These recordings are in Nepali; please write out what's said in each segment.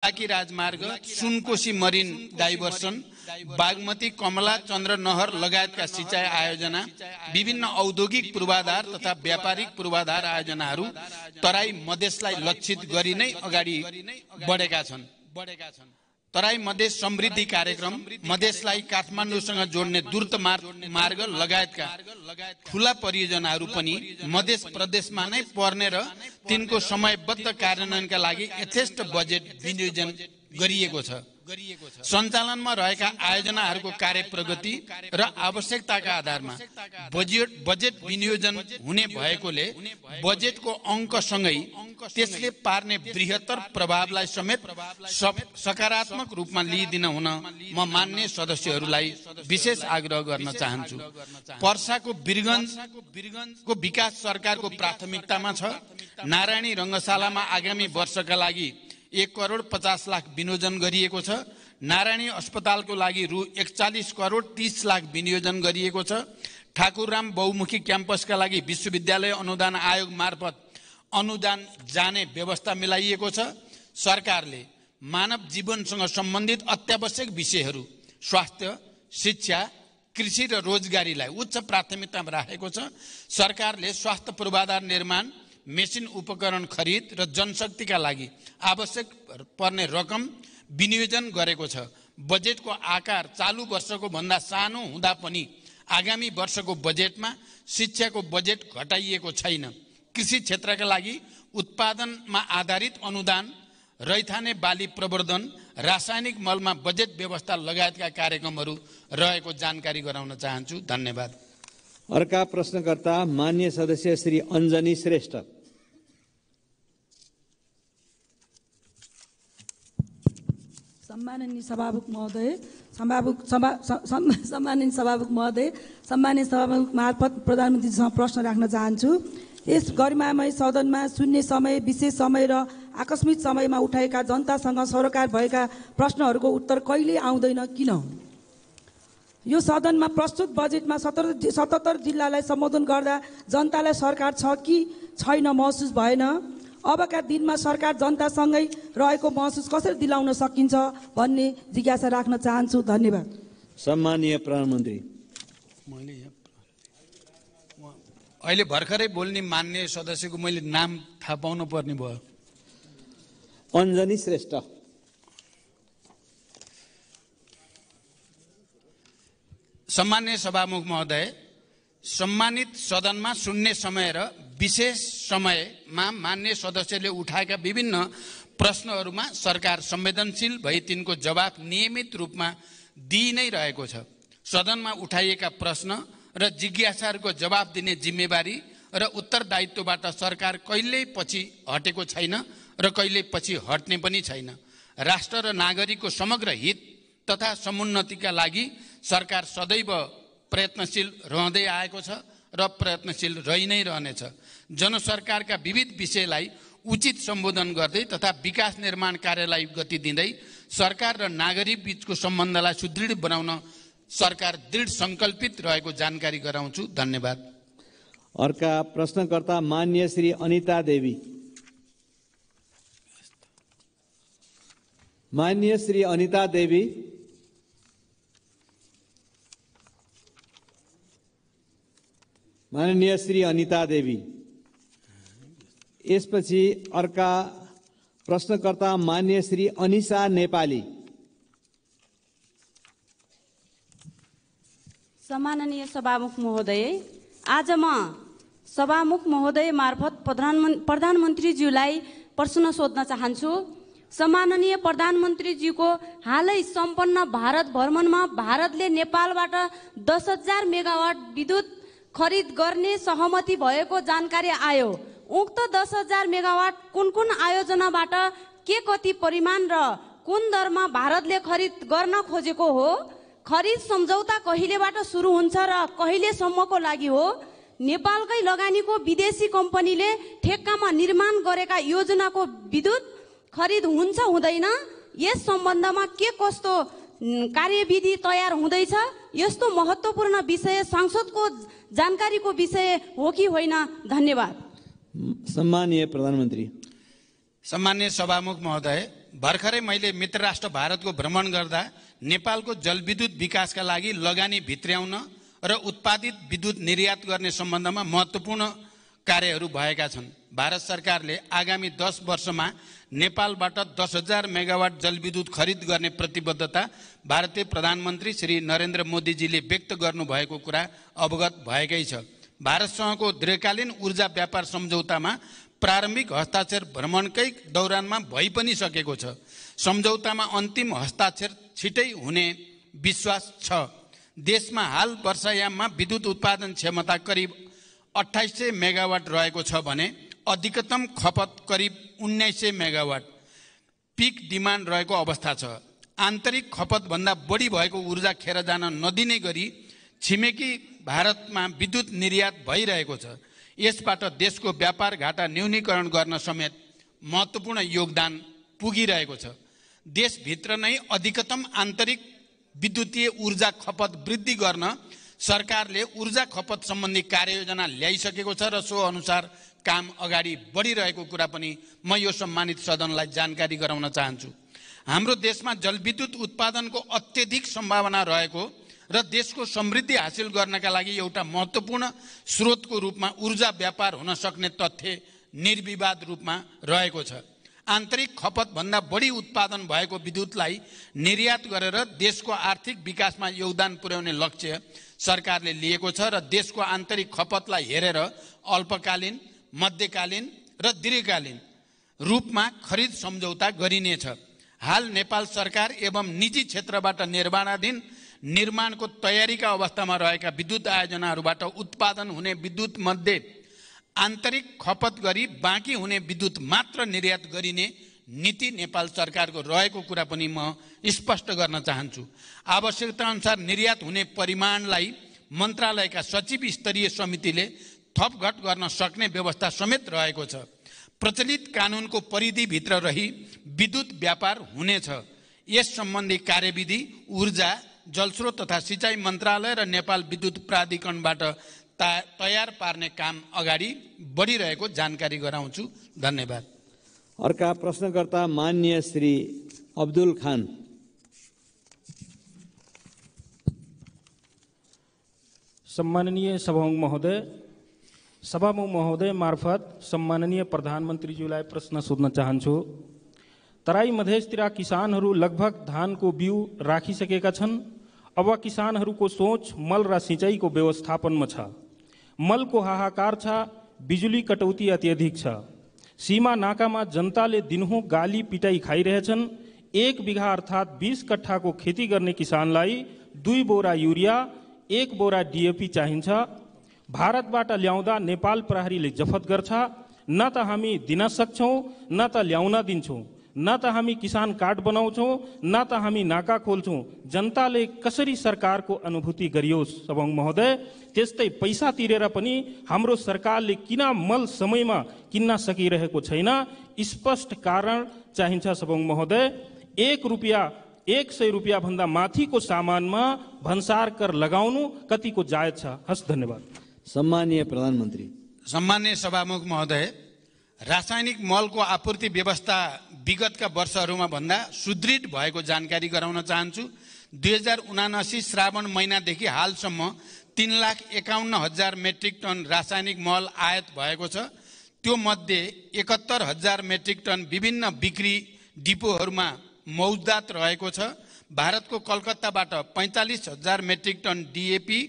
बाकी राजमार्ग, सुनकोशी मरिन डाइभर्सन, बागमती कमला चन्द्र नहर लगायतका सिंचाई आयोजना, विभिन्न औद्योगिक पूर्वाधार तथा व्यापारिक पूर्वाधार आयोजनाहरू तराई मधेसलाई लक्षित गरी नै अगाडि बढेका छन्। तराई मधेस समृद्धि कार्यक्रम मधेसलाई काठमाडौँसँग जोड्ने द्रुत मार्ग लगायतका ठूला परियोजनाहरू पनि मधेस प्रदेशमा नै पर्ने र तिनको समयबद्ध कार्यान्वयनका लागि यथेष्ट बजेट विनियोजन गरिएको छ। सञ्चालनमा रहेका आयोजनाहरूको कार्य प्रगति र आवश्यकताका आधारमा बजेट विनियोजन हुने भएकोले बजेटको अङ्कसँगै त्यसले पार्ने बृहत्तर प्रभावलाई समेत सकारात्मक रूपमा लिइदिन हुन म मान्य सदस्यहरूलाई विशेष आग्रह गर्न चाहन्छु। पर्साको वीरगञ्जको विकास सरकारको प्राथमिकतामा छ। नारायणी रङ्गशालामा आगामी वर्षका लागि 1,50,00,000 विनियोजन गरिएको छ। नारायणी अस्पतालको लागि रु 41,30,00,000 विनियोजन गरिएको छ। ठाकुरराम बहुमुखी क्याम्पसका लागि विश्वविद्यालय अनुदान आयोग मार्फत अनुदान जाने व्यवस्था मिलाइएको छ। सरकारले मानव जीवनसँग सम्बन्धित अत्यावश्यक विषयहरू स्वास्थ्य, शिक्षा, कृषि र रोजगारीलाई उच्च प्राथमिकतामा राखेको छ। सरकारले स्वास्थ्य पूर्वाधार निर्माण, मेसिन उपकरण खरिद र जनशक्तिका लागि आवश्यक पर्ने रकम विनियोजन गरेको छ। बजेटको आकार चालु वर्षको भन्दा सानो हुँदा पनि आगामी वर्षको बजेटमा शिक्षाको बजेट घटाइएको छैन। कृषि क्षेत्रका लागि उत्पादनमा आधारित अनुदान, रैथाने बाली प्रवर्धन, रासायनिक मलमा बजेट व्यवस्था लगायतका कार्यक्रमहरू रहेको जानकारी गराउन चाहन्छु। धन्यवाद। अर्का प्रश्नकर्ता मान्य सदस्य श्री अञ्जनी श्रेष्ठ। सम्माननीय सभामुख महोदय, सम्माननीय सभामुख मार्फत प्रधानमन्त्रीसँग प्रश्न राख्न चाहन्छु। यस गरिमामय सदनमा शून्य समय, विशेष समय र आकस्मिक समयमा उठाएका जनतासँग सरोकार भएका प्रश्नहरूको उत्तर कहिले आउँदैन, किन? यो सदनमा प्रस्तुत बजेटमा 77 जिल्लालाई सम्बोधन गर्दा जनतालाई सरकार छ कि छैन महसुस भएन। अबका दिनमा सरकार जनतासँगै रहेको महसुस कसरी दिलाउन सकिन्छ भन्ने जिज्ञासा राख्न चाहन्छु। धन्यवाद। सम्माननीय प्रधानमन्त्री। अहिले भर्खरै बोल्ने मान्य सदस्यको मैले नाम थाहा पाउनु पर्ने भयो। अञ्जनी श्रेष्ठ। सम्मान्य सभामुख महोदय, सम्मानित सदनमा शून्य समय र विशेष समयमा मान्य सदस्यले उठाएका विभिन्न प्रश्नहरूमा सरकार संवेदनशील भई तिनको जवाफ नियमित रूपमा दिइ नै रहेको छ। सदनमा उठाइएका प्रश्न र जिज्ञासाहरूको जवाफ दिने जिम्मेवारी र उत्तरदायित्वबाट सरकार कहिल्यै पछि हटेको छैन र कहिल्यै पछि हट्ने पनि छैन। राष्ट्र र नागरिकको समग्र हित तथा समुन्नतिका लागि सरकार सदैव प्रयत्नशील रहँदै आएको छ र प्रयत्नशील रहि नै रहनेछ। जनसरकारका विविध विषयलाई उचित सम्बोधन गर्दै तथा विकास निर्माण कार्यलाई गति दिँदै सरकार र नागरिक बीचको सम्बन्धलाई सुदृढ बनाउन सरकार दृढ सङ्कल्पित रहेको जानकारी गराउँछु। धन्यवाद। अर्का प्रश्नकर्ता मान्य श्री अनिता देवी। मान्य श्री अनिता देवी। माननीय श्री अनिता देवी। यसपछि अर्का प्रश्नकर्ता मान्य श्री अनिशा नेपाली। सम्माननीय सभामुख महोदय, आज म सभामुख महोदय मार्फत प्रधानमन्त्रीज्यूलाई प्रश्न सोध्न चाहन्छु। सम्माननीय प्रधानमन्त्रीज्यूको हालै सम्पन्न भारत भ्रमणमा भारतले नेपालबाट 10,000 मेगावाट विद्युत खरिद गर्ने सहमति भएको जानकारी आयो। उक्त 10,000 मेगावाट कुन कुन आयोजनाबाट के कति परिमाण र कुन दरमा भारतले खरिद गर्न खोजेको हो? खरिद सम्झौता कहिलेबाट सुरु हुन्छ र कहिलेसम्मको लागि हो? नेपालकै लगानीको विदेशी कम्पनीले ठेक्कामा निर्माण गरेका योजनाको विद्युत खरिद हुन्छ हुँदैन? यस सम्बन्धमा के कस्तो कार्यविधि तयार हुँदैछ? यस्तो महत्त्वपूर्ण विषय संसदको जानकारीको विषय हो कि होइन? धन्यवाद। सम्माननीय प्रधानमन्त्री। सम्मान्य सभामुख महोदय, भर्खरै मैले मित्र राष्ट्र भारतको भ्रमण गर्दा नेपालको जलविद्युत विकासका लागि लगानी भित्र्याउन र उत्पादित विद्युत निर्यात गर्ने सम्बन्धमा महत्त्वपूर्ण कार्यहरू भएका छन्। भारत सरकारले आगामी 10 वर्षमा नेपालबाट 10,000 मेगावाट जलविद्युत खरिद गर्ने प्रतिबद्धता भारतीय प्रधानमन्त्री श्री नरेन्द्र मोदीजीले व्यक्त गर्नुभएको कुरा अवगत भएकै छ। भारतसँगको दीर्घकालीन ऊर्जा व्यापार सम्झौतामा प्रारम्भिक हस्ताक्षर भ्रमणकै दौरानमा भइ पनि सकेको छ। सम्झौतामा अन्तिम हस्ताक्षर छिटै हुने विश्वास छ। देशमा हाल वर्षायाममा विद्युत उत्पादन क्षमता करिब 2800 मेगावाट रहेको छ भने अधिकतम खपत करिब 1900 मेगावाट पिक डिमान्ड रहेको अवस्था छ। आन्तरिक खपतभन्दा बढी भएको ऊर्जा खेर जान नदिने गरी छिमेकी भारतमा विद्युत निर्यात भइरहेको छ। यसबाट देशको व्यापार घाटा न्यूनीकरण गर्न समेत महत्त्वपूर्ण योगदान पुगिरहेको छ। देशभित्र नै अधिकतम आन्तरिक विद्युतीय ऊर्जा खपत वृद्धि गर्न सरकारले ऊर्जा खपत सम्बन्धी कार्ययोजना ल्याइसकेको छ र सो अनुसार काम अगाडि बढिरहेको कुरा पनि म यो सम्मानित सदनलाई जानकारी गराउन चाहन्छु। हाम्रो देशमा जलविद्युत उत्पादनको अत्यधिक सम्भावना रहेको र देशको समृद्धि हासिल गर्नका लागि एउटा महत्त्वपूर्ण स्रोतको रूपमा ऊर्जा व्यापार हुन सक्ने तथ्य निर्विवाद रूपमा रहेको छ। आन्तरिक खपतभन्दा बढी उत्पादन भएको विद्युतलाई निर्यात गरेर देशको आर्थिक विकासमा योगदान पुर्याउने लक्ष्य सरकारले लिएको छ र देशको आन्तरिक खपतलाई हेरेर अल्पकालीन, मध्यकालीन र दीर्घकालीन रूपमा खरिद सम्झौता गरिनेछ। हाल नेपाल सरकार एवं निजी क्षेत्रबाट निर्माणाधीन निर्माणको तयारीका अवस्थामा रहेका विद्युत आयोजनाहरूबाट उत्पादन हुने विद्युत मध्ये आन्तरिक खपत गरी बाँकी हुने विद्युत मात्र निर्यात गरिने नीति नेपाल सरकारको रहेको कुरा पनि म स्पष्ट गर्न चाहन्छु। आवश्यकता अनुसार निर्यात हुने परिमाणलाई मन्त्रालयका सचिव स्तरीय समितिले थपघट गर्न सक्ने व्यवस्था समेत रहेको छ। प्रचलित कानुनको परिधिभित्र रही विद्युत व्यापार हुनेछ। यस सम्बन्धी कार्यविधि ऊर्जा, जलस्रोत तथा सिँचाइ मन्त्रालय र नेपाल विद्युत प्राधिकरणबाट तयार पार्ने काम अगाडि बढिरहेको जानकारी गराउँछु। धन्यवाद। अर्का प्रश्नकर्ता माननीय श्री अब्दुल खान। सम्माननीय सभामुख महोदय मार्फत सम्माननीय प्रधानमन्त्रीज्यूलाई प्रश्न सोध्न चाहन्छु। तराई मधेसतिर किसानहरू लगभग धानको बिउ राखिसकेका छन्। अब किसानहरूको सोच मल र सिँचाइको व्यवस्थापनमा छ। मलको हाहाकार छ, बिजुली कटौती अत्यधिक छ। सीमा नाकामा जनताले दिनहुँ गाली पिटाई खाइरहेछन्। 1 बिघा अर्थात् 20 कट्ठाको खेती गर्ने किसानलाई 2 बोरा युरिया, 1 बोरा डिएपी चाहिन्छ। भारतबाट ल्याउँदा नेपाल प्रहरीले जफत गर्छ। न त हामी दिन सक्छौँ, न त ल्याउन दिन्छौँ, न त हामी किसान कार्ड बनाउँछौँ, न त हामी नाका खोल्छौँ। जनताले कसरी सरकारको अनुभूति गरियोस् सभामुख महोदय। त्यस्तै पैसा तिरेर पनि हाम्रो सरकारले किन मल समयमा किन्न सकिरहेको छैन, स्पष्ट कारण चाहिन्छ सभामुख महोदय। 100 रुपियाँ भन्दा माथिको सामानमा भन्सार कर लगाउनु कतिको जायज छ? हस्, धन्यवाद। सम्माननीय प्रधानमन्त्री। सम्माननीय सभामुख महोदय, रासायनिक मलको आपूर्ति व्यवस्था विगतका वर्षहरूमा भन्दा सुदृढ भएको जानकारी गराउन चाहन्छु। 2079 श्रावण महिनादेखि हालसम्म 3,51,000 मेट्रिक टन रासायनिक मल आयात भएको छ। त्यो मध्ये 71,000 मेट्रिक टन विभिन्न बिक्री डिपोहरूमा मौजदात रहेको छ। भारतको कलकत्ताबाट 45,000 मेट्रिक टन डिएपी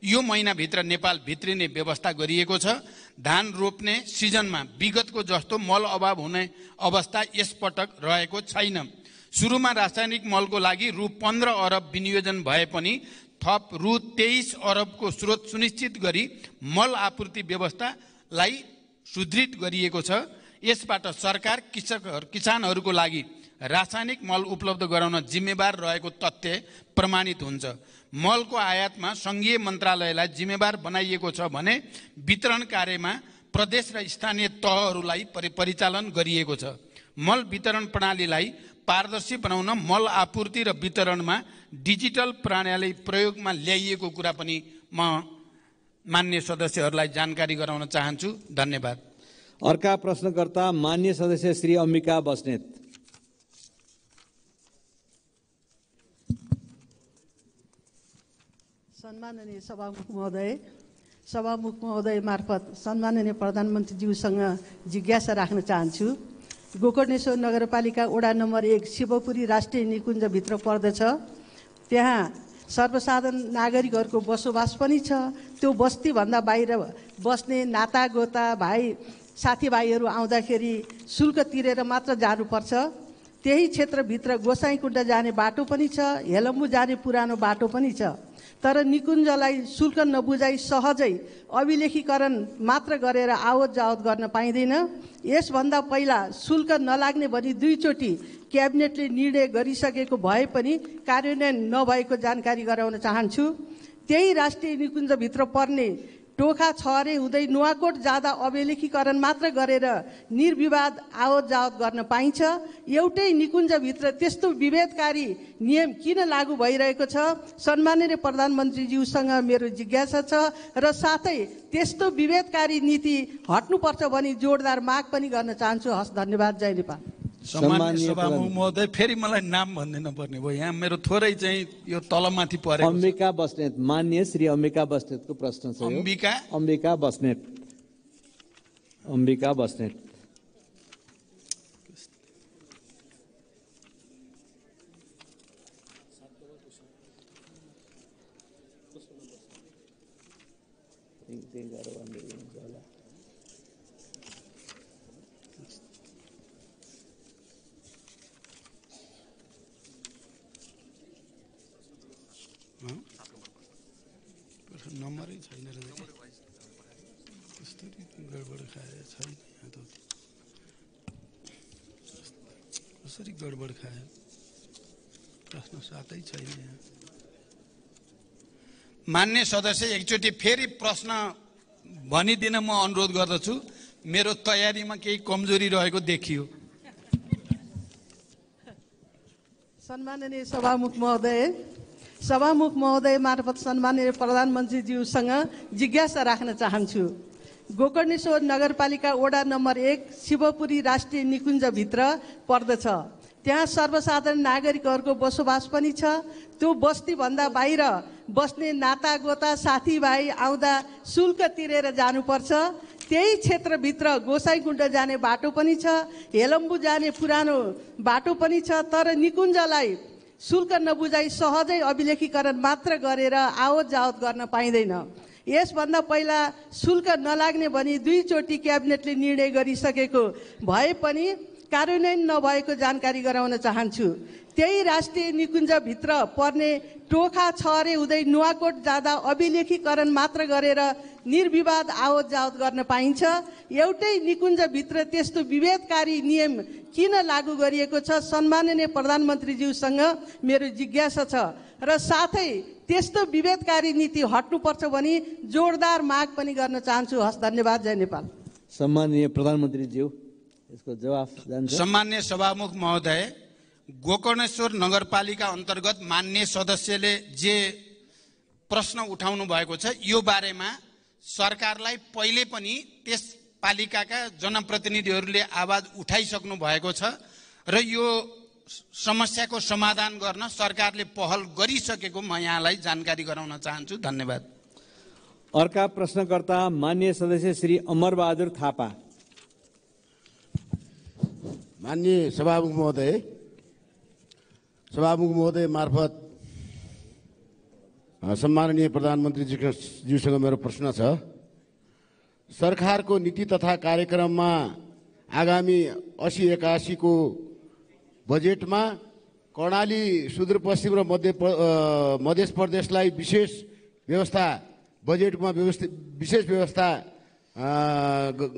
यो महिनाभित्र नेपाल भित्रिने व्यवस्था गरिएको छ। धान रोप्ने सिजनमा विगतको जस्तो मल अभाव हुने अवस्था यसपटक रहेको छैन। सुरुमा रासायनिक मलको लागि रु 15 अरब विनियोजन भए पनि थप रु 23 अरबको स्रोत सुनिश्चित गरी मल आपूर्ति व्यवस्थालाई सुदृढ गरिएको छ। यसबाट सरकार किसानहरूको लागि रासायनिक मल उपलब्ध गराउन जिम्मेवार रहेको तथ्य प्रमाणित हुन्छ। मलको आयातमा सङ्घीय मन्त्रालयलाई जिम्मेवार बनाइएको छ भने वितरण कार्यमा प्रदेश र स्थानीय तहहरूलाई परिचालन गरिएको छ। मल वितरण प्रणालीलाई पारदर्शी बनाउन मल आपूर्ति र वितरणमा डिजिटल प्रणाली प्रयोगमा ल्याइएको कुरा पनि म मान्य सदस्यहरूलाई जानकारी गराउन चाहन्छु। धन्यवाद। अर्का प्रश्नकर्ता मान्य सदस्य श्री अम्बिका बस्नेत। सम्माननीय सभामुख महोदय मार्फत सम्माननीय प्रधानमन्त्रीज्यूसँग जिज्ञासा राख्न चाहन्छु। गोकर्णेश्वर नगरपालिका वडा नम्बर 1 शिवपुरी राष्ट्रिय निकुञ्जभित्र पर्दछ। त्यहाँ सर्वसाधारण नागरिकहरूको बसोबास पनि छ। त्यो बस्तीभन्दा बाहिर बस्ने नातागोता भाइ साथीभाइहरू आउँदाखेरि शुल्क तिरेर मात्र जानुपर्छ। त्यही क्षेत्रभित्र गोसाइँकुण्ड जाने बाटो पनि छ, हेलम्बु जाने पुरानो बाटो पनि छ। तर निकुञ्जलाई शुल्क नबुझाइ सहजै अभिलेखीकरण मात्र गरेर आवत जावत गर्न पाइँदैन। यसभन्दा पहिला शुल्क नलाग्ने भनी 2 चोटि क्याबिनेटले निर्णय गरिसकेको भए पनि कार्यान्वयन नभएको जानकारी गराउन चाहन्छु। त्यही राष्ट्रिय निकुञ्जभित्र पर्ने टोखा छहरे हुँदै नुवाकोट जाँदा अभिलेखीकरण मात्र गरेर निर्विवाद आवत जावत गर्न पाइन्छ। एउटै निकुञ्जभित्र त्यस्तो विभेदकारी नियम किन लागू भइरहेको छ? सम्माननीय प्रधानमन्त्रीज्यूसँग मेरो जिज्ञासा छ र साथै त्यस्तो विभेदकारी नीति हट्नुपर्छ भनी जोडदार माग पनि गर्न चाहन्छु। हस्, धन्यवाद। जय नेपाल। सम्माननीय सभामुख महोदय, फेरि मलाई नाम भन्दिन पर्ने भयो। यहाँ मेरो थोरै चाहिँ यो तलमाथि परेको। अम्बिका बस्नेत, मान्य श्री अम्बिका बस्नेतको प्रश्न छ। अम्बिका बस्नेत। नम्बरै छैन रहेछ। कसरी गडबड खायो छैन यहाँ त। कसरी गडबड खायो? प्रश्न 7 छैन यहाँ। मान्य सदस्य, एकचोटि फेरि प्रश्न भनिदिन म अनुरोध गर्दछु। मेरो तयारीमा केही कमजोरी रहेको देखियो। सम्माननीय सभामुख महोदय मार्फत सम्माननीय प्रधानमन्त्रीज्यूसँग जिज्ञासा राख्न चाहन्छु। गोकर्णेश्वर नगरपालिका वडा नम्बर 1 शिवपुरी राष्ट्रिय निकुञ्जभित्र पर्दछ। त्यहाँ सर्वसाधारण नागरिकहरूको बसोबास पनि छ। त्यो बस्तीभन्दा बाहिर बस्ने नातागोता साथीभाइ आउँदा शुल्क तिरेर जानुपर्छ। त्यही क्षेत्रभित्र गोसाइँकुण्ड जाने बाटो पनि छ, हेलम्बु जाने पुरानो बाटो पनि छ। तर निकुञ्जलाई शुल्क नबुझाइ सहजै अभिलेखीकरण मात्र गरेर आवत जावत गर्न पाइँदैन। यसभन्दा पहिला शुल्क नलाग्ने भनी 2 चोटि क्याबिनेटले निर्णय गरिसकेको भए पनि कार्यान्वयन नभएको जानकारी गराउन चाहन्छु। त्यही राष्ट्रिय निकुञ्जभित्र पर्ने टोखा छहरे हुँदै नुवाकोट जाँदा अभिलेखीकरण मात्र गरेर निर्विवाद आवत जावत गर्न पाइन्छ। एउटै निकुञ्जभित्र त्यस्तो विभेदकारी नियम किन लागू गरिएको छ? सम्माननीय प्रधानमन्त्रीज्यूसँग मेरो जिज्ञासा छ र साथै त्यस्तो विभेदकारी नीति हट्नुपर्छ भनी जोडदार माग पनि गर्न चाहन्छु। हस्, धन्यवाद। जय नेपाल। सम्माननीय प्रधानमन्त्रीज्यू, यसको जवाफ जान्छ। सम्मान्य सभामुख महोदय, गोकर्णेश्वर नगरपालिका अन्तर्गत मान्य सदस्यले जे प्रश्न उठाउनु भएको छ, यो बारेमा सरकारलाई पहिले पनि त्यस पालिकाका जनप्रतिनिधिहरूले आवाज उठाइसक्नु भएको छ र यो समस्याको समाधान गर्न सरकारले पहल गरिसकेको म यहाँलाई जानकारी गराउन चाहन्छु। धन्यवाद। अर्का प्रश्नकर्ता मान्य सदस्य श्री अमरबहादुर थापा। मान्य सभामुख महोदय मार्फत सम्माननीय प्रधानमन्त्रीज्यूसँग मेरो प्रश्न छ। सरकारको नीति तथा कार्यक्रममा आगामी 80-81 को बजेटमा कर्णाली सुदूरपश्चिम र मध्य प्रदेशलाई विशेष व्यवस्था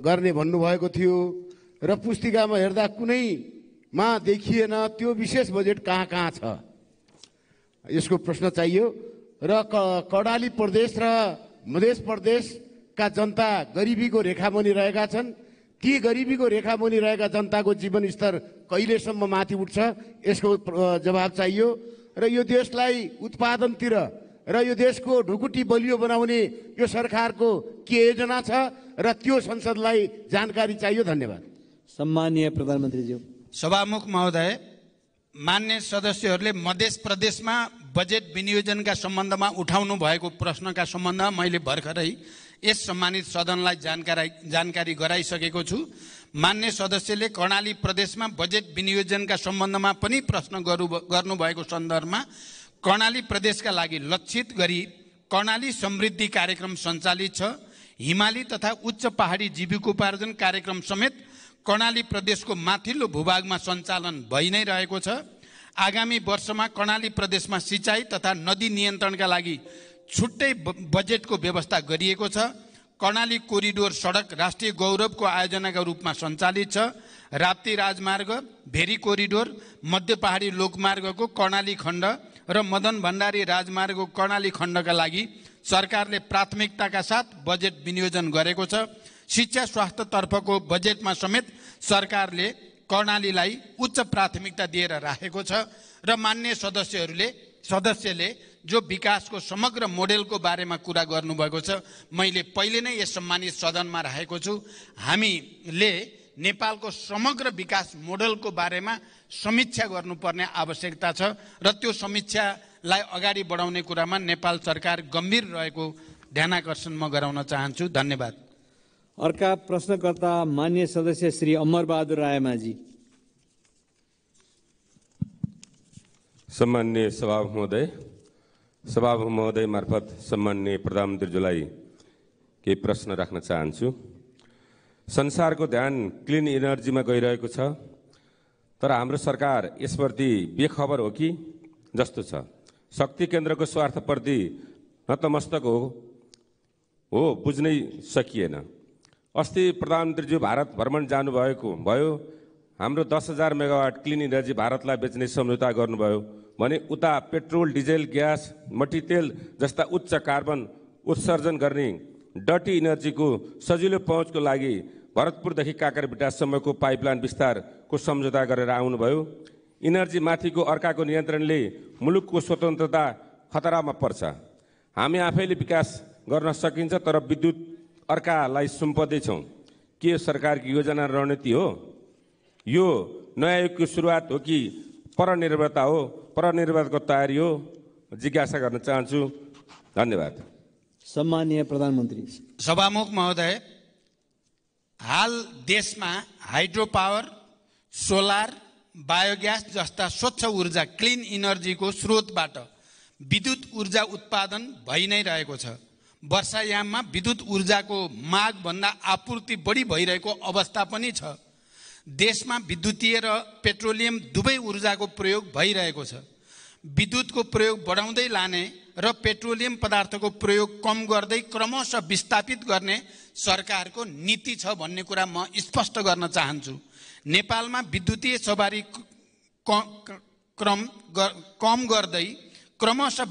गर्ने भन्नुभएको थियो र पुस्तिकामा हेर्दा कुनैमा देखिएन त्यो विशेष बजेट कहाँ छ? यसको प्रश्न चाहियो। र कर्णाली प्रदेश र मध्य प्रदेशका जनता गरिबीको रेखामुनि रहेका छन्। ती गरिबीको रेखामुनि रहेका जनताको जीवन स्तर कहिलेसम्म माथि उठ्छ? यसको जवाब चाहियो। र यो देशलाई उत्पादनतिर र यो देशको ढुकुटी बलियो बनाउने यो सरकारको के योजना छ र त्यो संसदलाई जानकारी चाहियो। धन्यवाद। सम्माननीय प्रधानमन्त्रीज्यू। सभामुख महोदय, मान्य सदस्यहरूले मध्य प्रदेशमा बजेट विनियोजनका सम्बन्धमा उठाउनु भएको प्रश्नका सम्बन्धमा मैले भर्खरै यस सम्मानित सदनलाई जानकारी गराइसकेको छु। मान्य सदस्यले कर्णाली प्रदेशमा बजेट विनियोजनका सम्बन्धमा पनि प्रश्न गर्नुभएको सन्दर्भमा कर्णाली प्रदेशका लागि लक्षित गरी कर्णाली समृद्धि कार्यक्रम सञ्चालित छ। हिमाली तथा उच्च पहाडी जीविकोपार्जन कार्यक्रम समेत कर्णाली प्रदेशको माथिल्लो भूभागमा सञ्चालन भइ नै रहेको छ। आगामी वर्षमा कर्णाली प्रदेशमा सिँचाइ तथा नदी नियन्त्रणका लागि छुट्टै बजेटको व्यवस्था गरिएको छ। कर्णाली कोरिडोर सडक राष्ट्रिय गौरवको आयोजनाका रूपमा सञ्चालित छ। राप्ती राजमार्ग, भेरी कोरिडोर, मध्य पहाडी लोकमार्गको कर्णाली खण्ड र मदन भण्डारी राजमार्गको कर्णाली खण्डका लागि सरकारले प्राथमिकताका साथ बजेट विनियोजन गरेको छ। शिक्षा स्वास्थ्यतर्फको बजेटमा समेत सरकारले कर्णालीलाई उच्च प्राथमिकता दिएर राखेको छ र मान्य सदस्यले जो विकासको समग्र मोडेलको बारेमा कुरा गर्नुभएको छ, मैले पहिले नै यस सम्मानित सदनमा राखेको छु। हामीले नेपालको समग्र विकास मोडेलको बारेमा समीक्षा गर्नुपर्ने आवश्यकता छ र त्यो समीक्षालाई अगाडि बढाउने कुरामा नेपाल सरकार गम्भीर रहेको ध्यानाकर्षण म गराउन चाहन्छु। धन्यवाद। अर्का प्रश्नकर्ता मान्य सदस्य श्री अमरबहादुर रायमाझी। सम्माननीय सभामुख महोदय मार्फत सम्माननीय प्रधानमन्त्रीज्यूलाई केही प्रश्न राख्न चाहन्छु। संसारको ध्यान क्लिन इनर्जीमा गइरहेको छ, तर हाम्रो सरकार यसप्रति बेखबर हो कि जस्तो छ। शक्ति केन्द्रको स्वार्थप्रति नतमस्तक हो बुझ्नै सकिएन। अस्ति प्रधानमन्त्रीज्यू भारत भ्रमण भयो। हाम्रो 10,000 मेगावाट क्लिन इनर्जी भारतलाई बेच्ने सम्झौता गर्नुभयो भने उता पेट्रोल, डिजेल, ग्यास, मट्टीतेल जस्ता उच्च कार्बन उत्सर्जन गर्ने डटी इनर्जीको सजिलो पहुँचको लागि भरतपुरदेखि काँकरभिट्टासम्मको पाइपलाइन विस्तारको सम्झौता गरेर आउनुभयो। इनर्जी माथिको अर्काको नियन्त्रणले मुलुकको स्वतन्त्रता खतरामा पर्छ। हामी आफैले विकास गर्न सकिन्छ, तर विद्युत अर्कालाई सुम्पदैछौँ। के सरकारको योजना रणनीति हो? यो नयाँ युगको सुरुवात हो कि परनिर्भरता हो? परनिर्भरताको तयारी हो? जिज्ञासा गर्न चाहन्छु। धन्यवाद। सम्माननीय प्रधानमन्त्री। सभामुख महोदय, हाल देशमा हाइड्रो पावर, सोलर, बायोग्यास जस्ता स्वच्छ ऊर्जा क्लिन इनर्जीको स्रोतबाट विद्युत ऊर्जा उत्पादन भइ नै रहेको छ। वर्षायाममा विद्युत ऊर्जाको मागभन्दा आपूर्ति बढी भइरहेको अवस्था पनि छ। देशमा विद्युतीय र पेट्रोलियम दुवै ऊर्जाको प्रयोग भइरहेको छ। विद्युतको प्रयोग बढाउँदै लाने र पेट्रोलियम पदार्थको प्रयोग कम गर्दै क्रमशः विस्थापित गर्ने सरकारको नीति छ भन्ने कुरा म स्पष्ट गर्न चाहन्छु। नेपालमा विद्युतीय सवारी कम गर्दै क्रमशः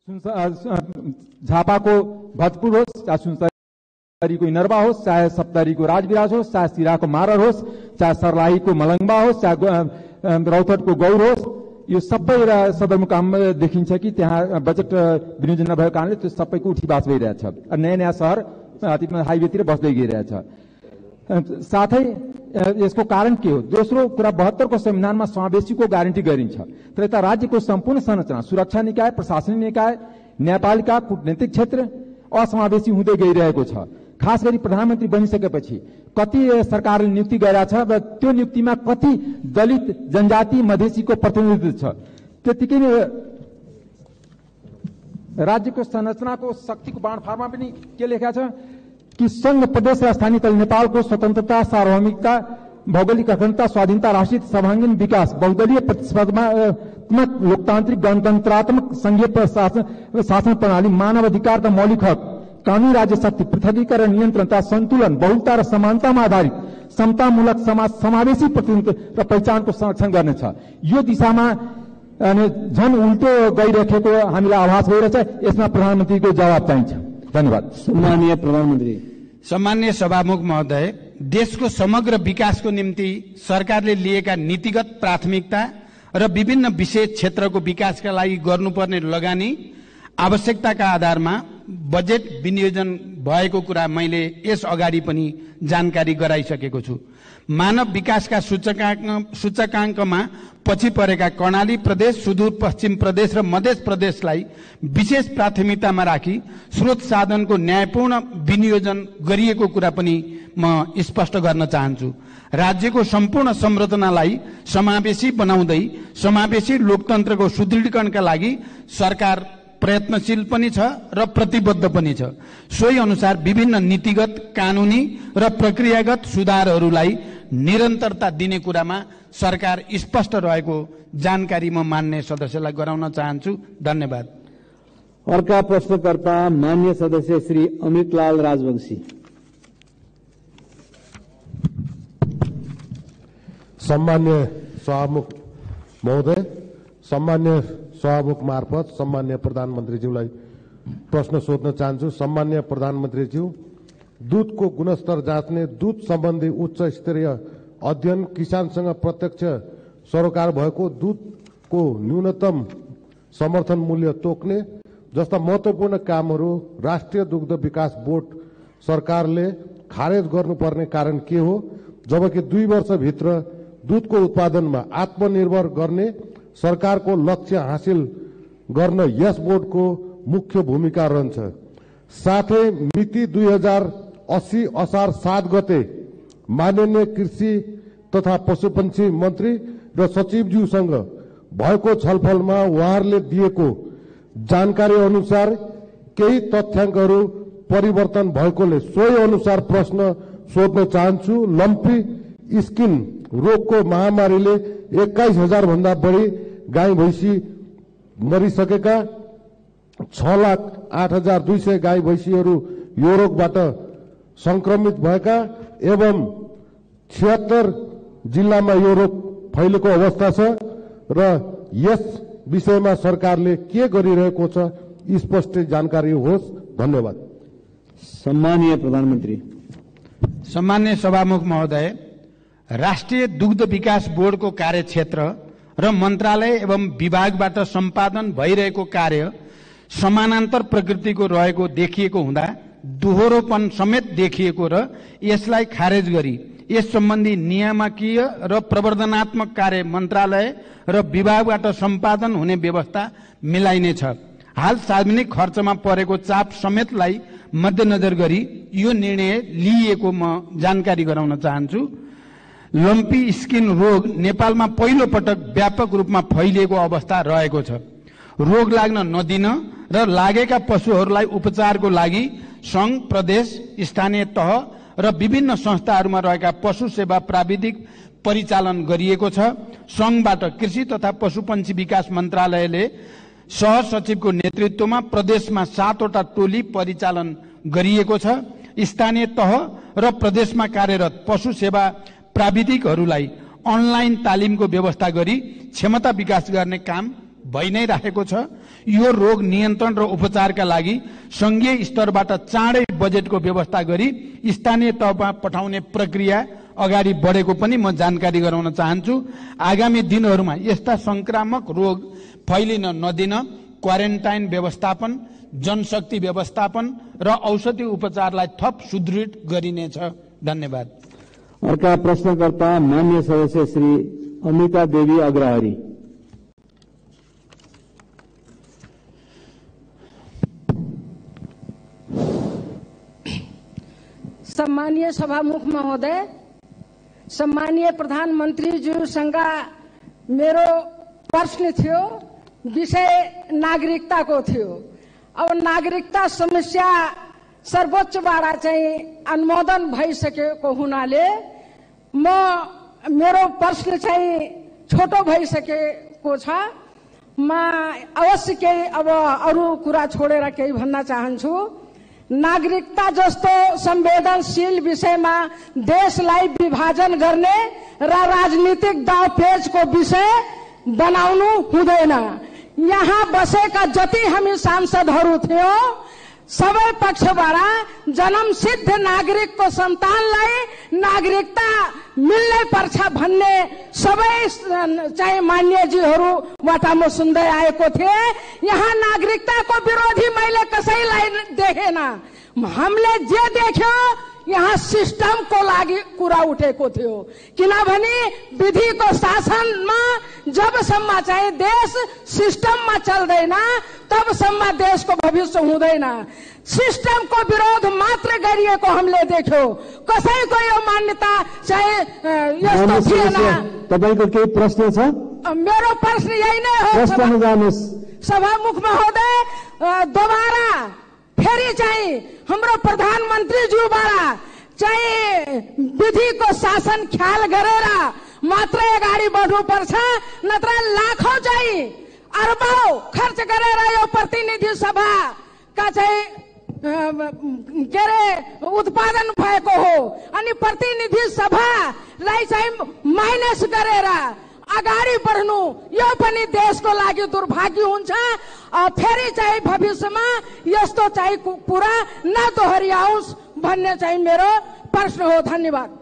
झापाको भजपुर होस्, चाहे सुनसरीको इनरवा होस्, चाहे सप्तरीको राजविराज होस्, चाहे सिराको मारर होस्, चाहे सर्लाहीको मलङ्बा होस्, चाहे रौतहटको गौर होस्, यो सबै सदरमुकाममा देखिन्छ कि त्यहाँ बजेट विनियोजन नभएको कारणले त्यो सबैको उठीबास भइरहेछ। नयाँ नयाँ सहर हाइवेतिर बस्दै गइरहेछ। साथै यसको कारण के हो? दोस्रो कुरा, 72 को संविधानमा समावेशीको ग्यारेन्टी गरिन्छ, तर यता राज्यको सम्पूर्ण संरचना, सुरक्षा निकाय, प्रशासनिक निकाय, न्यायपालिका, कूटनीतिक क्षेत्र असमावेशी हुँदै गइरहेको छ। खास गरी प्रधानमन्त्री बनिसकेपछि कति सरकारले नियुक्ति गरिरहेछ र त्यो नियुक्तिमा कति दलित, जनजाति, मधेसीको प्रतिनिधित्व छ। त्यतिकै नै राज्यको संरचनाको शक्तिको बाँडफाँडमा पनि के लेखेको छ कि संघ, प्रदेश र स्थानीय तल नेपालको स्वतन्त्रता, सार्वभौमिकता, भौगोलिक अखण्डता, स्वाधीनता, राष्ट्रिय सर्वाङ्गीण विकास, बहुदलीय प्रतिस्पर्धात्मक, लोकतान्त्रिक, गणतन्त्रात्मक, संघीय शासन प्रणाली, मानव अधिकार र मौलिक हक, कानूनी राज्य शक्ति, पृथकीकरण, नियन्त्रणता, सन्तुलन, बहुलता र समानतामा आधारित समतामूलक समाज, समावेशी प्रतिनिधित्व र पहिचानको संरक्षण गर्नेछ। यो दिशामा झन् उल्टो गइरहेको हामीलाई आभास भइरहेछ। यसमा प्रधानमन्त्रीको जवाब चाहिन्छ। धन्यवाद। सम्माननीय प्रधानमन्त्री। सम्माननीय सभामुख महोदय, देशको समग्र विकासको निम्ति सरकारले लिएका नीतिगत प्राथमिकता र विभिन्न विशेष क्षेत्रको विकासका लागि गर्नुपर्ने लगानी आवश्यकताका आधारमा बजेट विनियोजन भएको कुरा मैले यस अगाडि पनि जानकारी गराइसकेको छु। मानव विकासका सूचकाङ्कमा पछि परेका कर्णाली प्रदेश, सुदूरपश्चिम प्रदेश र मध्य प्रदेशलाई विशेष प्राथमिकतामा राखी स्रोत साधनको न्यायपूर्ण विनियोजन गरिएको कुरा पनि म स्पष्ट गर्न चाहन्छु। राज्यको सम्पूर्ण संरचनालाई समावेशी बनाउँदै समावेशी लोकतन्त्रको सुदृढीकरणका लागि सरकार प्रयत्नशील पनि छ र प्रतिबद्ध पनि छ। सोही अनुसार विभिन्न नीतिगत, कानूनी र प्रक्रियागत सुधारहरूलाई निरन्तरता दिने कुरामा सरकार स्पष्ट रहेको जानकारी म मान्य सदस्यलाई गराउन चाहन्छु। धन्यवाद। अर्का प्रश्नकर्ता मान्य सदस्य श्री अमृतलाल राजवंशी। सम्मान्य सभामुख महोदय, सम्मान्य सभामुख मार्फत सम्मान्य प्रधानमन्त्रीज्यूलाई प्रश्न सोध्न चाहन्छु। सम्मान्य प्रधानमन्त्रीज्यू, दूधको गुणस्तर जाँच्ने, दूध सम्बन्धी उच्च स्तरीय अध्ययन, किसानसँग प्रत्यक्ष सरोकार भएको दूधको न्यूनतम समर्थन मूल्य तोक्ने जस्ता महत्त्वपूर्ण कामहरू राष्ट्रिय दुग्ध विकास बोर्ड सरकारले खारेज गर्नुपर्ने कारण के हो, जबकि 2 वर्षभित्र दूधको उत्पादनमा आत्मनिर्भर गर्ने सरकारको लक्ष्य हासिल गर्न यस बोर्डको मुख्य भूमिका रहन्छ। साथै मिति 2080 असार 7 गते माननीय कृषि तथा पशुपन्छी मन्त्री र सचिवज्यूसँग भएको छलफलमा उहाँहरूले दिएको जानकारी अनुसार केही तथ्याङ्कहरू परिवर्तन भएकोले सोही अनुसार प्रश्न सोध्न चाहन्छु। लम्पी स्किन रोगको महामारीले 21,000 भन्दा बढी गाई भैँसी मरिसकेका, 6,08,200 गाई भैँसीहरू यो रोगबाट संक्रमित भएका एवं 76 जिल्लामा यो रोग फैलेको अवस्था छ र यस विषयमा सरकारले के गरिरहेको छ स्पष्ट जानकारी होस्। धन्यवाद। सम्माननीय प्रधानमन्त्री। सम्मान्य सभामुख महोदय, राष्ट्रिय दुग्ध विकास बोर्डको कार्यक्षेत्र र मन्त्रालय एवं विभागबाट सम्पादन भइरहेको कार्य समानान्तर प्रकृतिको रहेको देखिएको हुँदा दोहोरोपन समेत देखिएको र यसलाई खारेज गरी यस सम्बन्धी नियामकीय र प्रवर्धनात्मक कार्य मन्त्रालय र विभागबाट सम्पादन हुने व्यवस्था मिलाइनेछ। हाल सार्वजनिक खर्चमा परेको चाप समेतलाई मध्यनजर गरी यो निर्णय लिइएको म जानकारी गराउन चाहन्छु। लम्पी स्किन रोग नेपालमा पहिलो पटक व्यापक रूपमा फैलिएको अवस्था रहेको छ। रोग लाग्न नदिन र लागेका पशुहरूलाई उपचारको लागि संघ, प्रदेश, स्थानीय तह र विभिन्न संस्थाहरूमा रहेका पशु सेवा प्राविधिक परिचालन गरिएको छ। संघबाट कृषि तथा पशुपन्छी विकास मन्त्रालयले सहसचिवको नेतृत्वमा प्रदेशमा 7 वटा टोली परिचालन गरिएको छ। स्थानीय तह र प्रदेशमा कार्यरत पशु सेवा प्राविधिकहरूलाई अनलाइन तालिमको व्यवस्था गरी क्षमता विकास गर्ने काम भइ नै राखेको छ। यो रोग नियन्त्रण र उपचारका लागि संघीय स्तरबाट चाँडै बजेटको व्यवस्था गरी स्थानीय तहमा पठाउने प्रक्रिया अगाडि बढेको पनि म जानकारी गराउन चाहन्छु। आगामी दिनहरूमा यस्ता संक्रामक रोग फैलिन नदिन क्वारेन्टाइन व्यवस्थापन, जनशक्ति व्यवस्थापन र औषधि उपचारलाई थप सुदृढ गरिनेछ। धन्यवाद। अर्का प्रश्नकर्ता मान्य सदस्य श्री अमिता देवी अग्रहरी। सम्मानीय सभामुख महोदय, सम्मानीय प्रधानमन्त्रीज्यूसँग मेरो प्रश्न थियो, विषय नागरिकताको थियो। अब नागरिकता समस्या सर्वोच्चबाट चाहिँ अनुमोदन भइसकेको हुनाले मेरो प्रश्न चाहिँ छोटो भइसकेको छ। म अवश्य केही अब अरू कुरा छोडेर केही भन्न चाहन्छु। नागरिकता जस्तो संवेदनशील विषयमा देशलाई विभाजन गर्ने र राजनीतिक दावपेचको विषय बनाउनु हुँदैन। यहाँ बसेका जति हामी सांसदहरू थियौं, सबै पक्षबाट जन्मसिद्ध नागरिकको सन्तानलाई नागरिकता मिल्नै पर्छ भन्ने सबै चाहिँ मान्यजीहरूबाट म सुन्दै आएको थिएँ। यहाँ नागरिकताको विरोधी मैले कसैलाई देखेन। हामीले जे देख्यो यहाँ सिस्टमको लागि कुरा उठेको थियो, किनभने विधिको शासनमा जबसम्म चाहिँ देश सिस्टममा चल्दैन तबसम्म देशको भविष्य हुँदैन। सिस्टमको विरोध मात्र गरिएको हामीले देख्यो, कसैको यो मान्यता चाहिँ यस्तो थिएन। तपाईको केही प्रश्न छ? मेरो प्रश्न यही नै हो सभामुख महोदय। दोबारा फेरि चाहिँ हाम्रो प्रधानमन्त्रीज्यूबाट चाहिँ विधिको शासन ख्याल गरेर मात्र अगाडि बढ्नुपर्छ, नत्र लाखौं चाहिँ अरबौं खर्च गरेर यो प्रतिनिधि सभाका चाहिँ के अरे उत्पादन भएको हो। अनि प्रतिनिधि सभालाई चाहिँ माइनस गरेर अगाडि बढ्नु यो पनि देशको लागि दुर्भाग्य हुन्छ। फेरि चाहिँ भविष्यमा यस्तो चाहिँ कुरा नदोहोर्याओस् भन्ने चाहिँ मेरो प्रश्न हो। धन्यवाद।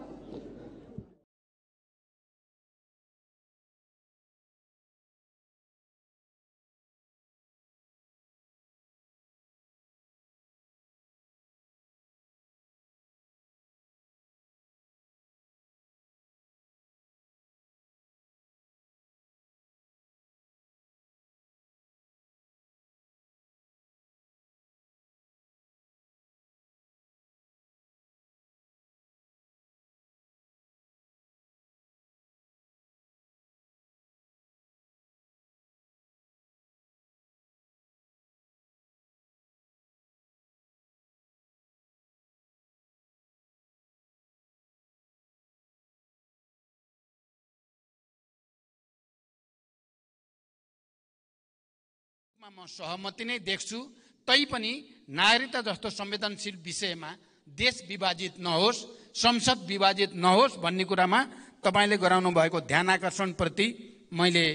म सहमति नै देख्छु। तैपनि नागरिकता जस्तो संवेदनशील विषयमा देश विभाजित नहोस्, संसद विभाजित नहोस् भन्ने कुरामा तपाईले गराउनु भएको ध्यानआकर्षणप्रति मैले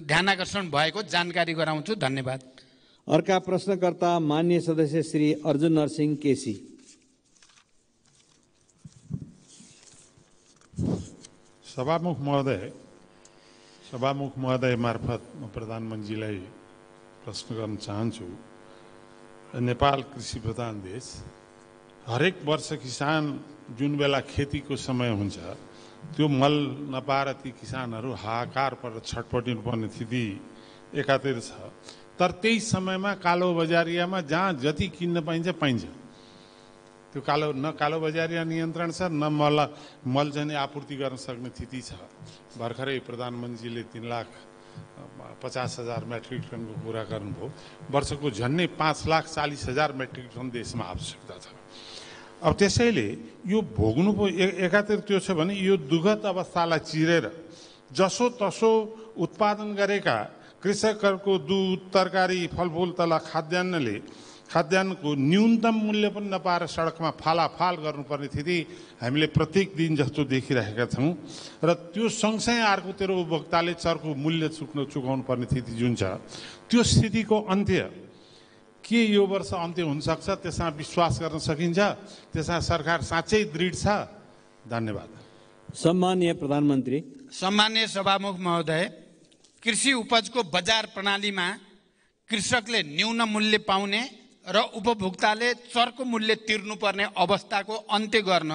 ध्यानआकर्षण भएको जानकारी गराउँछु। धन्यवाद। अर्का प्रश्नकर्ता मान्य सदस्य श्री अर्जुन नरसिंह केसी। सभामुख महोदय मार्फत म प्रधानमन्त्रीलाई प्रश्न गर्न चाहन्छु। नेपाल कृषि प्रधान देश, हरेक वर्ष किसान जुन बेला खेतीको समय हुन्छ त्यो मल नपाएर ती किसानहरू हाहाकार पर छटपटिनु पर्ने स्थिति एकातिर छ। तर त्यही समयमा कालो बजारियामा जहाँ जति किन्न पाइन्छ त्यो कालो बजारिया नियन्त्रण छ, न मल चाहिँ आपूर्ति गर्न सक्ने स्थिति छ। भर्खरै प्रधानमन्त्रीले 3,50,000 मेट्रिक टनको कुरा गर्नुभयो। वर्षको झन्डै 5,40,000 मेट्रिक टन देशमा आवश्यकता छ। अब त्यसैले यो भोग्नु पो एकातिर त्यो छ भने यो दुःखद अवस्थालाई चिरेर जसो तसो उत्पादन गरेका कृषकहरूको दुध, तरकारी, फलफुल तथा खाद्यान्नले खाद्यान्नको न्यूनतम मूल्य पनि नपाएर सडकमा फालाफाल गर्नुपर्ने स्थिति हामीले प्रत्येक दिन जस्तो देखिरहेका छौँ र त्यो सँगसँगै अर्कोतिर उपभोक्ताले चर्को मूल्य चुकाउनु पर्ने स्थिति जुन छ त्यो स्थितिको अन्त्य के यो वर्ष अन्त्य हुनसक्छ, त्यसमा विश्वास गर्न सकिन्छ, त्यसमा सरकार साँच्चै दृढ छ? धन्यवाद। सम्माननीय प्रधानमन्त्री। सम्माननीय सभामुख महोदय, कृषि उपजको बजार प्रणालीमा कृषकले न्यून मूल्य पाउने र उपभोक्ताले चर्को मूल्य तिर्नुपर्ने अवस्थाको अन्त्य गर्न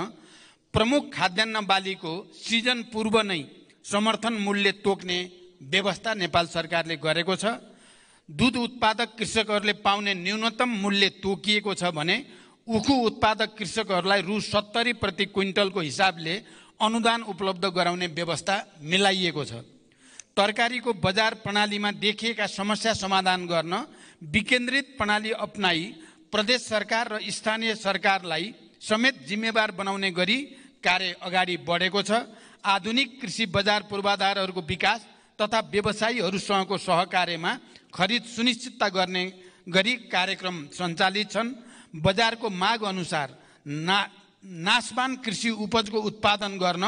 प्रमुख खाद्यान्न बालीको सिजन पूर्व नै समर्थन मूल्य तोक्ने व्यवस्था नेपाल सरकारले गरेको छ। दूध उत्पादक कृषकहरूले पाउने न्यूनतम मूल्य तोकिएको छ भने उखु उत्पादक कृषकहरूलाई रु 70 प्रति क्विन्टलको हिसाबले अनुदान उपलब्ध गराउने व्यवस्था मिलाइएको छ। तरकारीको बजार प्रणालीमा देखिएका समस्या समाधान गर्न विकेन्द्रित प्रणाली अपनाई प्रदेश सरकार र स्थानीय सरकारलाई समेत जिम्मेवार बनाउने गरी कार्य अगाडि बढेको छ। आधुनिक कृषि बजार पूर्वाधारहरूको विकास तथा व्यवसायीहरूसँगको सहकार्यमा खरिद सुनिश्चितता गर्ने गरी कार्यक्रम सञ्चालित छन्। बजारको माग अनुसार नाशवान कृषि उपजको उत्पादन गर्न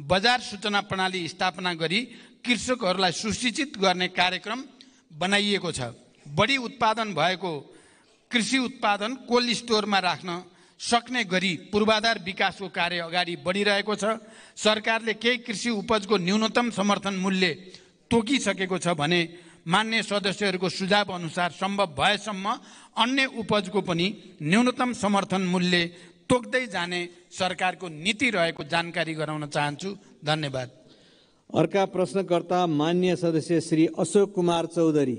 बजार सूचना प्रणाली स्थापना गरी कृषकहरूलाई सुसूचित गर्ने कार्यक्रम बनाइएको छ। बढी उत्पादन भएको कृषि उत्पादन कोल्ड स्टोरमा राख्न सक्ने गरी पूर्वाधार विकासको कार्य अगाडि बढिरहेको छ। सरकारले केही कृषि उपजको न्यूनतम समर्थन मूल्य तोकिसकेको छ भने मान्य सदस्यहरूको सुझाव अनुसार सम्भव भएसम्म अन्य उपजको पनि न्यूनतम समर्थन मूल्य तोक्दै जाने सरकारको नीति रहेको जानकारी गराउन चाहन्छु। धन्यवाद। अर्का प्रश्नकर्ता मान्य सदस्य श्री अशोक कुमार चौधरी।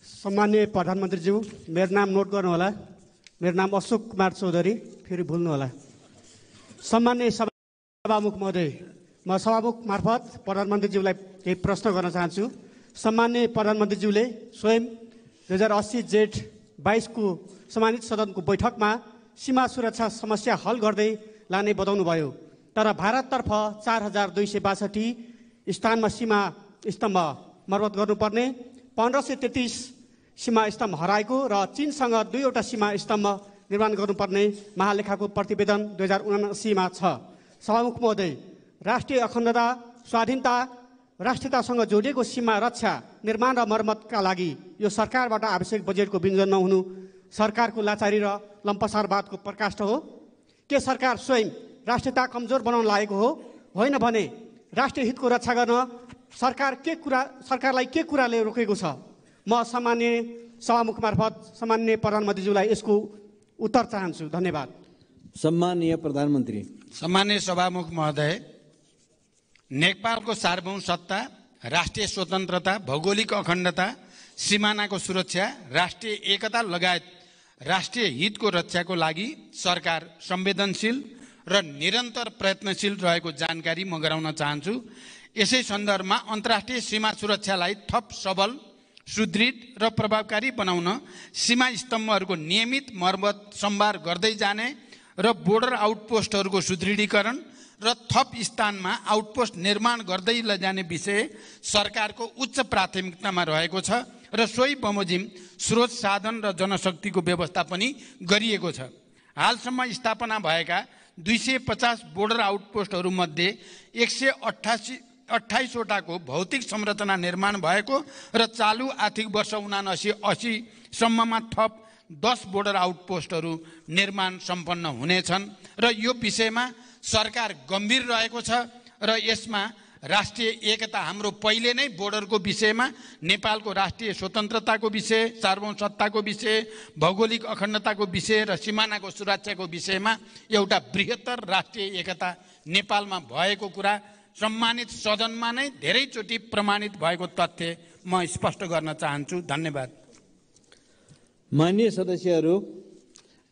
सम्मान्य प्रधानमन्त्रीज्यू, मेरो नाम नोट गर्नुहोला। मेरो नाम अशोक कुमार चौधरी, फेरि भुल्नुहोला। सम्मान्य सभामुख महोदय, म सभामुख मार्फत प्रधानमन्त्रीज्यूलाई केही प्रश्न गर्न चाहन्छु। सम्मान्य प्रधानमन्त्रीज्यूले स्वयं 2080 जेठ 22 को सम्मानित सदनको बैठकमा सीमा सुरक्षा समस्या हल गर्दै लाने बताउनुभयो। तर भारततर्फ 4262 स्थानमा सीमा स्तम्भ मर्मत गर्नुपर्ने, 1533 सीमा स्तम्भ हराएको र चीनसँग 2वटा सीमा स्तम्भ निर्माण गर्नुपर्ने महालेखाको प्रतिवेदन 2079 छ। सभामुख महोदय, राष्ट्रिय अखण्डता, स्वाधीनता, राष्ट्रियतासँग जोडिएको सीमा रक्षा, निर्माण र मर्मतका लागि यो सरकारबाट आवश्यक बजेटको विनियोजन नहुनु सरकारको लाचारी र लम्पसारवादको प्रकाष्ठ हो। के सरकार स्वयं राष्ट्रियता कमजोर बनाउन लागेको हो? होइन भने राष्ट्रिय हितको रक्षा गर्न सरकारलाई के कुराले रोकेको छ? म सामान्य सभामुख मार्फत सामान्य प्रधानमन्त्रीज्यूलाई यसको उत्तर चाहन्छु। धन्यवाद। सम्माननीय प्रधानमन्त्री। सम्मान्य सभामुख महोदय, नेपालको सार्वभौम सत्ता, राष्ट्रिय स्वतन्त्रता, भौगोलिक अखण्डता, सीमानाको सुरक्षा, राष्ट्रिय एकता लगायत राष्ट्रिय हितको रक्षाको लागि सरकार संवेदनशील र निरन्तर प्रयत्नशील रहेको जानकारी म गराउन चाहन्छु। यसै सन्दर्भमा अन्तर्राष्ट्रिय सीमा सुरक्षालाई थप सबल, सुदृढ र प्रभावकारी बनाउन सीमा स्तम्भहरूको नियमित मर्मत सम्भार गर्दै जाने र बोर्डर आउटपोस्टहरूको सुदृढीकरण र थप स्थानमा आउटपोस्ट निर्माण गर्दै लैजाने विषय सरकारको उच्च प्राथमिकतामा रहेको छ र सोही बमोजिम स्रोत साधन र जनशक्तिको व्यवस्था पनि गरिएको छ। हालसम्म स्थापना भएका 250 बोर्डर आउटपोस्टहरू मध्ये 128 वटाको भौतिक संरचना निर्माण भएको र चालु आर्थिक वर्ष 79-80 सम्ममा थप 10 बोर्डर आउटपोस्टहरू निर्माण सम्पन्न हुनेछन् र यो विषयमा सरकार गम्भीर रहेको छ र यसमा राष्ट्रिय एकता, हाम्रो पहिले नै बोर्डरको विषयमा नेपालको राष्ट्रिय स्वतन्त्रताको विषय, सार्वभौम सत्ताको विषय, भौगोलिक अखण्डताको विषय र सिमानाको सुरक्षाको विषयमा एउटा बृहत्तर राष्ट्रिय एकता नेपालमा भएको कुरा सम्मानित सदनमा नै धेरैचोटि प्रमाणित भएको तथ्य म स्पष्ट गर्न चाहन्छु। धन्यवाद। माननीय सदस्यहरू,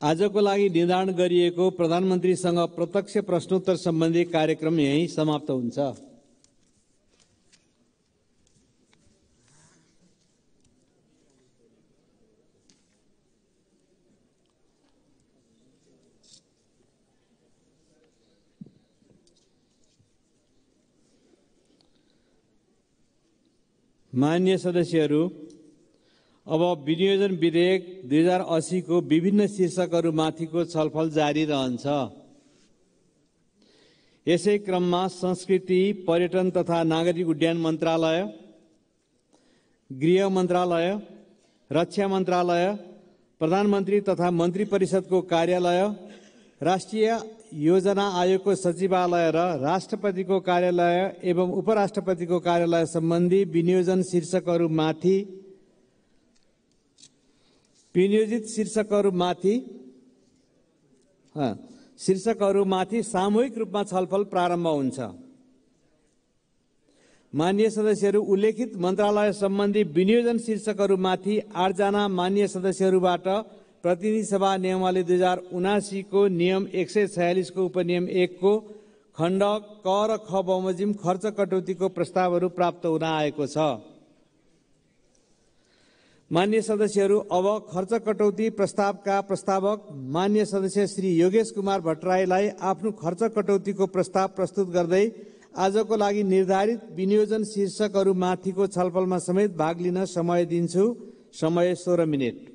आजको लागि निर्धारण गरिएको प्रधानमन्त्रीसँग प्रत्यक्ष प्रश्नोत्तर सम्बन्धी कार्यक्रम यही समाप्त हुन्छ। माननीय सदस्यहरू, अब विनियोजन विधेयक 2080 को विभिन्न शीर्षकहरूमाथिको छलफल जारी रहन्छ। यसै क्रममा संस्कृति, पर्यटन तथा नागरिक उड्डयन मन्त्रालय, गृह मन्त्रालय, रक्षा मन्त्रालय, प्रधानमन्त्री तथा मन्त्री परिषदको कार्यालय, राष्ट्रिय योजना आयोगको सचिवालय र राष्ट्रपतिको कार्यालय एवं उपराष्ट्रपतिको कार्यालय सम्बन्धी विनियोजन शीर्षकहरूमाथि विनियोजित शीर्षकहरूमाथि सामूहिक रूपमा छलफल प्रारम्भ हुन्छ। माननीय सदस्यहरू, उल्लेखित मन्त्रालय सम्बन्धी विनियोजन शीर्षकहरूमाथि 8 जना माननीय सदस्यहरूबाट प्रतिनिधि सभा नियमावली 2079 को नियम 146 को उपनियम 1 को खण्ड क र ख बमोजिम खर्च कटौतीको प्रस्तावहरू प्राप्त हुन आएको छ। माननीय सदस्यहरू, अब खर्च कटौती प्रस्तावका प्रस्तावक माननीय सदस्य श्री योगेश कुमार भट्टराईलाई आफ्नो खर्च कटौतीको प्रस्ताव प्रस्तुत गर्दै आजको लागि निर्धारित विनियोजन शीर्षकहरूमाथिको छलफलमा समेत भाग लिन समय दिन्छु। समय 16 मिनेट।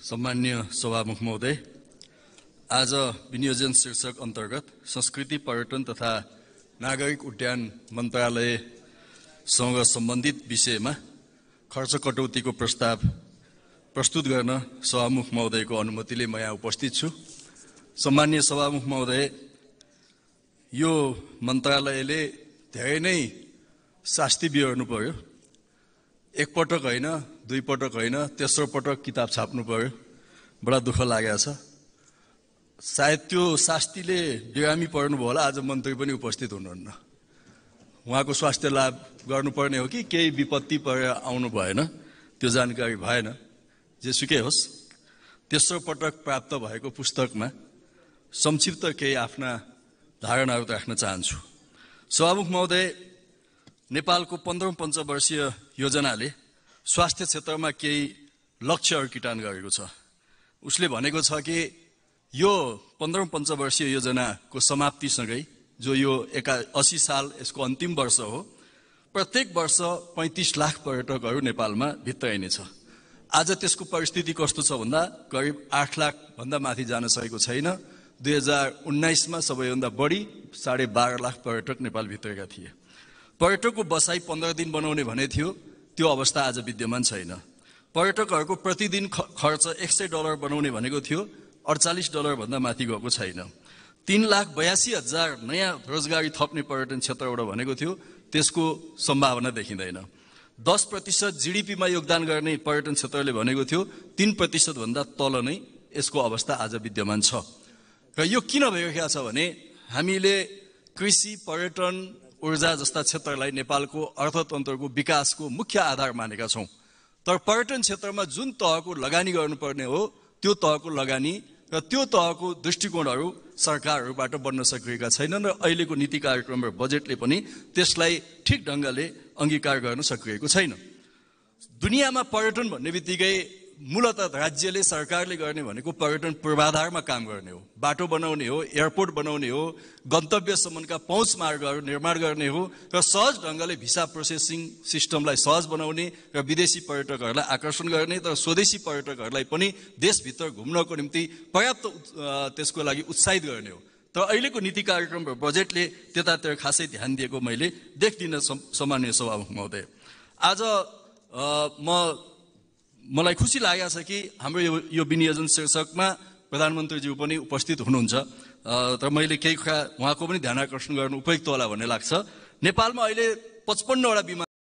सम्मान्य सभामुख महोदय, आज विनियोजन शीर्षक अन्तर्गत संस्कृति, पर्यटन तथा नागरिक उड्डयन मन्त्रालयसँग सम्बन्धित विषयमा खर्च कटौतीको प्रस्ताव प्रस्तुत गर्न सभामुख महोदयको अनुमतिले म यहाँ उपस्थित छु। सम्मान्य सभामुख महोदय, यो मन्त्रालयले धेरै नै शास्ति बिहोर्नु पर्यो। एकपटक होइन, दुई पटक होइन, तेस्रो पटक किताब छाप्नु पर्यो। बडा दुःख लागेको छ। सायद त्यो शास्तिले बिरामी पर्नुभयो होला, आज मन्त्री पनि उपस्थित हुनुहुन्न। उहाँको स्वास्थ्य लाभ गर्नुपर्ने हो कि केही विपत्ति परेर आउनु भएन, त्यो जानकारी भएन। जेसुकै होस्, तेस्रो पटक प्राप्त भएको पुस्तकमा संक्षिप्त केही आफ्ना धारणाहरू राख्न चाहन्छु। सभामुख महोदय, नेपालको 15औं पञ्चवर्षीय योजनाले स्वास्थ्य क्षेत्रमा केही लक्ष्यहरू किटान गरेको छ। उसले भनेको छ कि यो 15औं पञ्चवर्षीय योजनाको समाप्तिसँगै, जो यो 80 साल यसको अन्तिम वर्ष हो, प्रत्येक वर्ष 35 लाख पर्यटकहरू नेपालमा भित्राइनेछ। आज त्यसको परिस्थिति कस्तो छ भन्दा करिब 8 लाख भन्दा माथि जान सकेको छैन। 2019 मा सबैभन्दा बढी 12.5 लाख पर्यटक नेपाल भित्रेका थिए। पर्यटकको बसाई 15 दिन बनाउने भने थियो, त्यो अवस्था आज विद्यमान छैन। पर्यटकहरूको प्रतिदिन खर्च $100 बनाउने भनेको थियो, $48 भन्दा माथि गएको छैन। 3,82,000 नयाँ रोजगारी थप्ने पर्यटन क्षेत्रबाट भनेको थियो, त्यसको सम्भावना देखिँदैन। 10% GDP मा योगदान गर्ने पर्यटन क्षेत्रले भनेको थियो, 3% भन्दा तल नै यसको अवस्था आज विद्यमान छ। र यो किन भइरहेको छ भने हामीले कृषि, पर्यटन, ऊर्जा जस्ता क्षेत्रलाई नेपालको अर्थतन्त्रको विकासको मुख्य आधार मानेका छौं। तर पर्यटन क्षेत्रमा जुन तहको लगानी गर्नुपर्ने हो, त्यो तहको लगानी र त्यो तहको दृष्टिकोणहरू सरकारहरूबाट बन्न सकिएका छैनन् र अहिलेको नीति कार्यक्रम र बजेटले पनि त्यसलाई ठिक ढंगले अंगीकार गर्न सकिएको छैन। दुनियाँमा पर्यटन भन्ने बित्तिकै मूलतः राज्यले, सरकारले गर्ने भनेको पर्यटन पूर्वाधारमा काम गर्ने हो। बाटो बनाउने हो, एयरपोर्ट बनाउने हो, गन्तव्यसम्मका पहुँच मार्गहरू निर्माण गर्ने हो र सहज ढंगले भिसा प्रोसेसिङ सिस्टमलाई सहज बनाउने र विदेशी पर्यटकहरूलाई आकर्षण गर्ने, तर स्वदेशी पर्यटकहरूलाई पनि देशभित्र घुम्नको निम्ति पर्याप्त त्यसको लागि उत्साहित गर्ने हो। तर अहिलेको नीति कार्यक्रम र बजेटले त्यतातिर खासै ध्यान दिएको मैले देख्दिनँ। सम्माननीय सभामुख महोदय, आज मलाई खुसी लागेको छ कि हाम्रो यो विनियोजन शीर्षकमा प्रधानमन्त्रीज्यू पनि उपस्थित हुनुहुन्छ। तर मैले केही कुरा उहाँको पनि ध्यान आकर्षण गर्नु उपयुक्त होला भन्ने लाग्छ। नेपालमा अहिले 55 वटा